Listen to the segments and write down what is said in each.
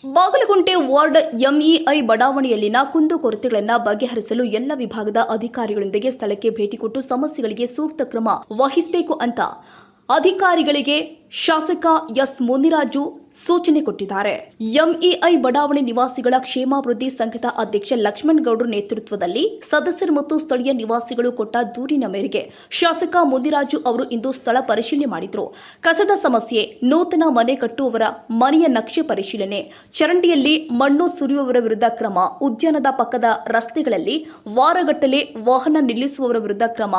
Bagalkot ward MEI ಬಡಾವಣೆಯಲ್ಲಿನ ಕುಂದುಕೊರತೆಗಳನ್ನು ಬಗೆಹರಿಸಲು ಎಲ್ಲ ವಿಭಾಗದ ಅಧಿಕಾರಿಗಳೊಂದಿಗೆ ಸ್ಥಳಕ್ಕೆ ಭೇಟಿ ಕೊಟ್ಟು ಸಮಸ್ಯೆಗಳಿಗೆ ಸೂಕ್ತ ಕ್ರಮ ವಹಿಸಬೇಕು ಅಂತ ಅಧಿಕಾರಿಗಳಿಗೆ ಶಾಸಕ ಎಸ್ ಮುನಿರಾಜು ಸೂಚನೆ ಕೊಟ್ಟಿದ್ದಾರೆ. ಎಂಇಐ ಬಡಾವಣೆ ನಿವಾಸಿಗಳ ಕ್ಷೇಮಾಭಿವೃದ್ಧಿ ಸಂಘದ ಅಧ್ಯಕ್ಷ ಲಕ್ಷ್ಮಣ್ ಗೌಡ್ರ ನೇತೃತ್ವದಲ್ಲಿ ಸದಸ್ಯರು ಮತ್ತು ಸ್ಥಳೀಯ ನಿವಾಸಿಗಳು ಕೊಟ್ಟ ದೂರಿನ ಮೇರೆಗೆ ಶಾಸಕ ಮುನಿರಾಜು ಅವರು ಇಂದು ಸ್ಥಳ ಪರಿಶೀಲನೆ ಮಾಡಿದರು. ಕಸದ ಸಮಸ್ಯೆ, ನೂತನ ಮನೆ ಕಟ್ಟುವವರ ಮನೆಯ ನಕ್ಷೆ ಪರಿಶೀಲನೆ, ಚರಂಡಿಯಲ್ಲಿ ಮಣ್ಣು ಸುರಿಯುವವರ ವಿರುದ್ಧ ಕ್ರಮ, ಉದ್ಯಾನದ ಪಕ್ಕದ ರಸ್ತೆಗಳಲ್ಲಿ ವಾರಗಟ್ಟಲೆ ವಾಹನ ನಿಲ್ಲಿಸುವವರ ವಿರುದ್ಧ ಕ್ರಮ,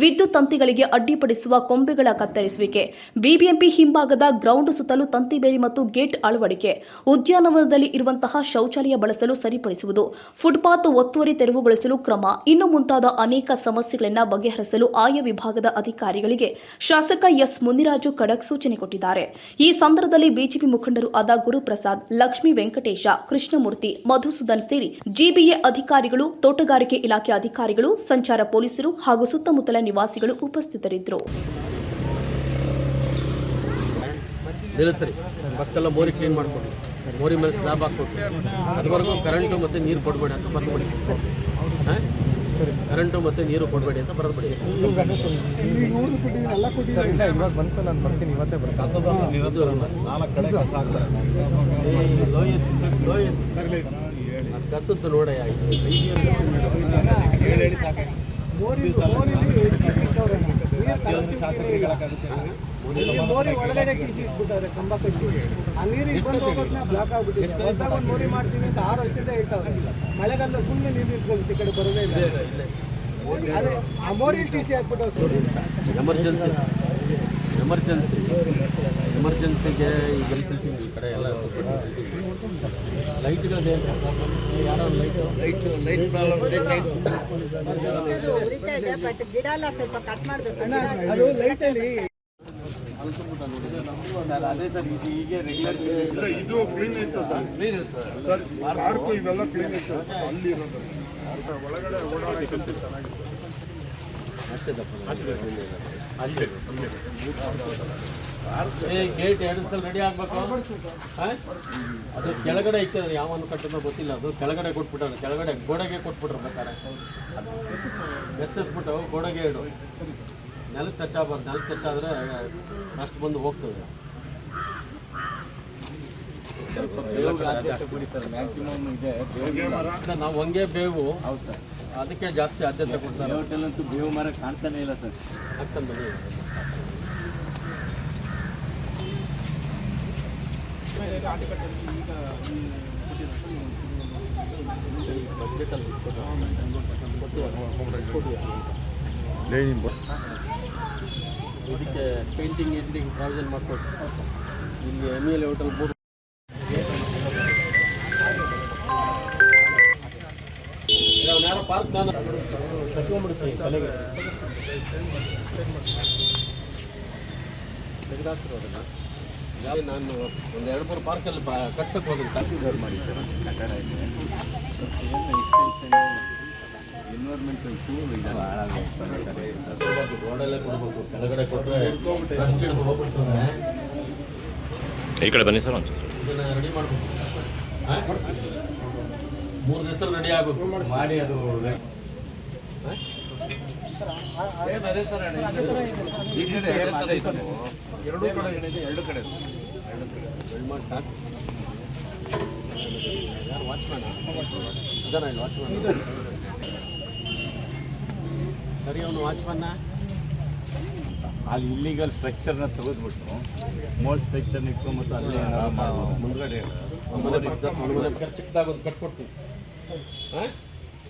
ವಿದ್ಯುತ್ ತಂತಿಗಳಿಗೆ ಅಡ್ಡಿಪಡಿಸುವ ಕೊಂಬೆಗಳ ಕತ್ತರಿಸುವಿಕೆ, ಬಿಬಿಎಂಪಿ ಹಿಂಭಾಗದ ಗ್ರೌಂಡ್ ಸುತ್ತಲೂ ತಂತಿ ಬೇಲಿ ಮತ್ತು ಗೇಟ್ ಅಳವಡಿಕೆ, ಉದ್ಯಾನವನದಲ್ಲಿ ಇರುವಂತಹ ಶೌಚಾಲಯ ಬಳಸಲು ಸರಿಪಡಿಸುವುದು, ಫುಟ್ಪಾತ್ ಒತ್ತುವರಿ ತೆರವುಗೊಳಿಸಲು ಕ್ರಮ, ಇನ್ನು ಮುಂತಾದ ಅನೇಕ ಸಮಸ್ಯೆಗಳನ್ನು ಬಗೆಹರಿಸಲು ಆಯಾ ವಿಭಾಗದ ಅಧಿಕಾರಿಗಳಿಗೆ ಶಾಸಕ ಎಸ್ ಮುನಿರಾಜು ಖಡಕ್ ಸೂಚನೆ ಕೊಟ್ಟಿದ್ದಾರೆ. ಈ ಸಂದರ್ಭದಲ್ಲಿ ಬಿಜೆಪಿ ಮುಖಂಡರು ಆದ ಗುರುಪ್ರಸಾದ್, ಲಕ್ಷ್ಮೀ ವೆಂಕಟೇಶ, ಕೃಷ್ಣಮೂರ್ತಿ, ಮಧುಸೂದನ್ ಸೇರಿ ಜಿಬಿಎ ಅಧಿಕಾರಿಗಳು, ತೋಟಗಾರಿಕೆ ಇಲಾಖೆ ಅಧಿಕಾರಿಗಳು, ಸಂಚಾರ ಪೊಲೀಸರು ಹಾಗೂ ಸುತ್ತಮುತ್ತಲ ನಿವಾಸಿಗಳು ಉಪಸ್ಥಿತರಿದ್ದರು. ನಿಲ್ಲಿಸ್ರಿ, ಫಸ್ಟ್ ಎಲ್ಲ ಮೋರಿ ಕ್ಲೀನ್ ಮಾಡಿಕೊಡಿ, ಮೋರಿ ಮೇಲೆ ಸ್ಲ್ಯಾಬ್ ಹಾಕ್ಕೊಟ್ಟು, ಅದುವರೆಗೂ ಕರೆಂಟು ಮತ್ತು ನೀರು ಕೊಡಬೇಡಿ ಅಂತ ಬರೆದುಬಿಡಿ. ಹಾಂ, ಕರೆಂಟು ಮತ್ತು ನೀರು ಕೊಡಬೇಡಿ ಅಂತ ಬರೆದುಬಿಡಿ. ಕಸದ್ದು ನೋಡ ಮೋರಿ ಒಳಗಡೆ ಕಿಸಿ ಇಟ್ಬಿಟ್ಟಾರೆ, ಕಂಬ ಕಟ್ಟಿ ಆ ನೀರು ಬ್ಲಾಕ್ ಆಗ್ಬಿಟ್ಟಿದೆ. ಒಂದು ಮೋರಿ ಮಾಡ್ತೀವಿ ಅಂತ 6 ವರ್ಷದಿಂದ ಹೇಳ್ತಾವ್ರೆ. ಮಳೆಗಾಲ ಸುಮ್ಮನೆ ನೀರು ನಿಂತ್ಕೊಳ್ಳುತ್ತೆ, ಈ ಕಡೆ ಬರೋದೇ ಇಲ್ಲ. ಅದೇ ಆ ಮೋರಿ ಟಿಸಿ ಹಾಕ್ಬಿಟ್ಟು ಸರ್ ಎಮರ್ಜೆನ್ಸಿಗೆ ಈಗ ಈ ಕಡೆ ಎಲ್ಲ ಲೈಟ್ಗಳದ್ದು ಯಾರೋ ಲೈಟ್ ಪ್ರಾಬ್ಲಮ್ ಗಿಡ ಎಲ್ಲ ಸ್ವಲ್ಪ ಕಟ್ ಮಾಡಬೇಕು. ಅದು ಲೈಟಲ್ಲಿ ಅದೇ ಸರ್, ಹೀಗೆ ರೆಗ್ಯುಲರ್ ಇದು ಕ್ಲೀನ್ ಇತ್ತು ಸರ್, ಸರ್ ಪಾರ್ಕು ಇವೆಲ್ಲ ಕ್ಲೀನ್ ಇತ್ತು. ಅಲ್ಲಿ ಇರೋದು ಒಳಗಡೆ ಓಡಾಡೋಕ್ಕೆ ಚೆನ್ನಾಗಿದೆ. ಗೇಟ್ 2 ಸಲ ರೆಡಿ ಆಗಬೇಕು. ಅದು ಕೆಳಗಡೆ ಇಕ್ಕಿದ್ರೆ ಯಾವನು ಕಟ್ಟಿದ್ನೋ ಗೊತ್ತಿಲ್ಲ, ಅದು ಕೆಳಗಡೆ ಕೊಟ್ಬಿಟ್ಟದು, ಕೆಳಗಡೆ ಗೋಡೆಗೆ ಕೊಟ್ಬಿಟ್ರು ಬೇಕಾರೆ ಎತ್ತಿಸ್ಬಿಟ್ಟು ಗೋಡೆಗೆ ಇಡು. ನೆಲಕ್ಕೆ ಟಚ್ ಆಗಬಾರ್ದು, ನೆಲಕ್ಕೆ ಟಚ್ ಆದರೆ ಅಷ್ಟು ಬಂದು ಹೋಗ್ತದೆ. ನಾವು ಹೊಂಗೆ ಬೇವು, ಹೌದು ಸರ್, ಅದಕ್ಕೆ ಜಾಸ್ತಿ ಆದ್ಯತೆ ಕೊಡ್ತಾರೆ. ಹೋಟೆಲಂತೂ ಬೇವು ಮರ ಕಾಣ್ತಾನೆ ಇಲ್ಲ ಸರ್. ಹಾಕ್ಸನ್ ಬನ್ನಿ. ಇದಕ್ಕೆ ಪೇಂಟಿಂಗ್ ಗಿಂಟಿಂಗ್ ಪ್ರಾವಿಷನ್ ಮಾಡ್ಕೊಟ್ಟು ಇಲ್ಲಿ MEL ಹೋಟೆಲ್ 3 ಯಾರೋ ಪಾರ್ಕ್ ನಾನು ಕಟ್ಕೊಂಡ್ಬಿಡ್ತೀನಿ ತಲೆಗೆ ತೆಗೆದಾಕ್ತಿರೋದನ್ನು. ನಾನು ಒಂದು 2-3 ಪಾರ್ಕಲ್ಲಿ ಕಟ್ಸಕ್ಕೆ ಹೋದ್ರೆ ಕಾನ್ಫಿಗರ್ ಮಾಡಿ ಸರ್. ಕಟ್ಟಡ ಇದೆ, ಎನ್ವೈರ್ಮೆಂಟಲ್ ರೋಡಲ್ಲೇ ಕೊಡಬೇಕು. ಕೆಳಗಡೆ ಕೊಟ್ಟರೆ ಫಸ್ಟ್ ಹಿಡಿದು ಹೋಗ್ಬಿಡ್ತದೆ. ಈ ಕಡೆ ಬನ್ನಿ ಸರ್, ಒಂದು ಇದನ್ನು ರೆಡಿ ಮಾಡಬೇಕು. 3 ದಿವಸ ರೆಡಿ ಆಗಬೇಕು ಮಾಡಿ. ಅದು ಎರಡು ಕಡೆ ಮಾಡಿ ಸಾಕು. ಯಾರು ವಾಚ್ಮ್ಯಾನ್ ಅದನ್ನ ಇಲ್ಲಿ ವಾಚ್ಮ್ಯಾನ್ ಸರಿ, ಅವನು ವಾಚ್ಮನ್ನ ಅಲ್ಲಿ ಇಲ್ಲಿಗಲ್ ಸ್ಟ್ರಕ್ಚರ್ನ ತೆಗೆದ್ಬಿಟ್ಟು ಮೋಲ್ ಸ್ಟ್ರಕ್ಚರ್ನ ಇಟ್ಕೊಂಡ್ಬಿಟ್ಟು ಅಲ್ಲಿ ಮುಂದ್ಗಡೆ ಚಿಕ್ಕದಾಗೋದು ಕಟ್ಕೊಡ್ತೀವಿ. ಹಾಂ,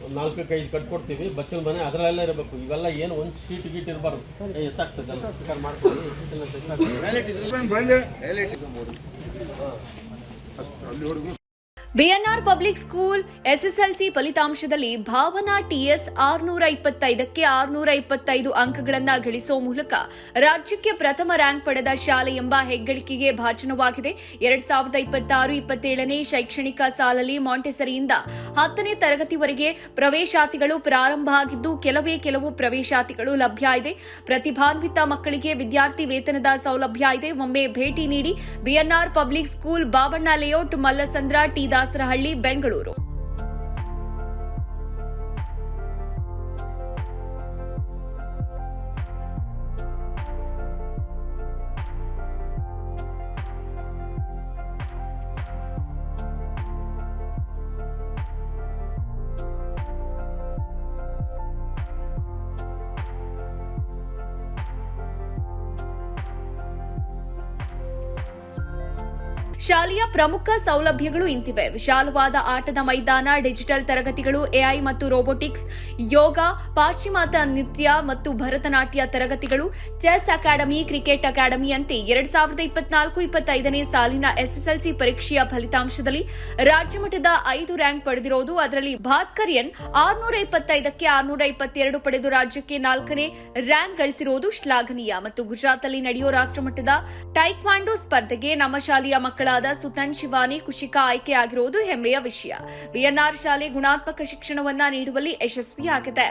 ಒಂದು 4-5 ಕಟ್ಕೊಡ್ತೀವಿ. ಬಚ್ಚಲ ಮನೆ ಅದರಲ್ಲೇ ಇರಬೇಕು. ಇವೆಲ್ಲ ಏನು ಒಂದು ಶೀಟ್ ಗೀಟ್ ಇರಬಾರ್ದು. ಎತ್ತಾಗ್ತದೆ ಸರ್ಕಾರ ಮಾಡ್ಕೊಂಡು ಬಿಎನ್ಆರ್ ಪಬ್ಲಿಕ್ ಸ್ಕೂಲ್ ಎಸ್ಎಸ್ಎಲ್ಸಿ ಫಲಿತಾಂಶದಲ್ಲಿ ಭಾವನಾ ಟಿಎಸ್ 625ಕ್ಕೆ 625 ಅಂಕಗಳನ್ನು ಗಳಿಸುವ ಮೂಲಕ ರಾಜ್ಯಕ್ಕೆ ಪ್ರಥಮ ರ್ಯಾಂಕ್ ಪಡೆದ ಶಾಲೆ ಎಂಬ ಹೆಗ್ಗಳಿಕೆಗೆ ಭಾಜನವಾಗಿದೆ. 2026-27ನೇ ಶೈಕ್ಷಣಿಕ ಸಾಲಲ್ಲಿ ಮಾಂಟೆಸರಿಯಿಂದ 10ನೇ ತರಗತಿವರೆಗೆ ಪ್ರವೇಶಾತಿಗಳು ಪ್ರಾರಂಭ ಆಗಿದ್ದು ಕೆಲವು ಪ್ರವೇಶಾತಿಗಳು ಲಭ್ಯ ಇದೆ. ಪ್ರತಿಭಾನ್ವಿತ ಮಕ್ಕಳಿಗೆ ವಿದ್ಯಾರ್ಥಿ ವೇತನದ ಸೌಲಭ್ಯ ಇದೆ. ಒಮ್ಮೆ ಭೇಟಿ ನೀಡಿ. BNR public school, Babanna layout, Mallasandra, T Dasarahalli, Bengaluru. ಶಾಲೆಯ ಪ್ರಮುಖ ಸೌಲಭ್ಯಗಳು ಇಂತಿವೆ. ವಿಶಾಲವಾದ ಆಟದ ಮೈದಾನ, ಡಿಜಿಟಲ್ ತರಗತಿಗಳು, ಎಐ ಮತ್ತು ರೋಬೋಟಿಕ್ಸ್, ಯೋಗ, ಪಾಶ್ಚಿಮಾತ್ಯ ನೃತ್ಯ ಮತ್ತು ಭರತನಾಟ್ಯ ತರಗತಿಗಳು, ಚೆಸ್ ಅಕಾಡೆಮಿ, ಕ್ರಿಕೆಟ್ ಅಕಾಡೆಮಿಯಂತೆ 2024-25ನೇ ಸಾಲಿನ ಎಸ್ಎಸ್ಎಲ್ಸಿ ಪರೀಕ್ಷೆಯ ಫಲಿತಾಂಶದಲ್ಲಿ ರಾಜ್ಯಮಟ್ಟದ 5 ರ್ಯಾಂಕ್ ಪಡೆದಿರುವುದು. ಅದರಲ್ಲಿ ಭಾಸ್ಕರ್ಯನ್ 625ಕ್ಕೆ 622 ಪಡೆದು ರಾಜ್ಯಕ್ಕೆ 4ನೇ ರ್ಯಾಂಕ್ ಗಳಿಸಿರುವುದು ಶ್ಲಾಘನೀಯ. ಮತ್ತು ಗುಜರಾತ್ನಲ್ಲಿ ನಡೆಯುವ ರಾಷ್ಟ್ರಮಟ್ಟದ ಟೈಕ್ವಾಂಡೋ ಸ್ಪರ್ಧೆಗೆ ನಮ್ಮ ಶಾಲೆಯ ಮಕ್ಕಳಾದ ಸುತನ್, ಶಿವಾನಿ, ಕುಶಿಕಾ ಆಯ್ಕೆಯಾಗಿರುವುದು ಹೆಮ್ಮೆಯ ವಿಷಯ. ಬಿಎನ್ಆರ್ ಶಾಲೆ ಗುಣಾತ್ಮಕ ಶಿಕ್ಷಣವನ್ನ ನೀಡುವಲ್ಲಿ ಯಶಸ್ವಿಯಾಗಿದೆ.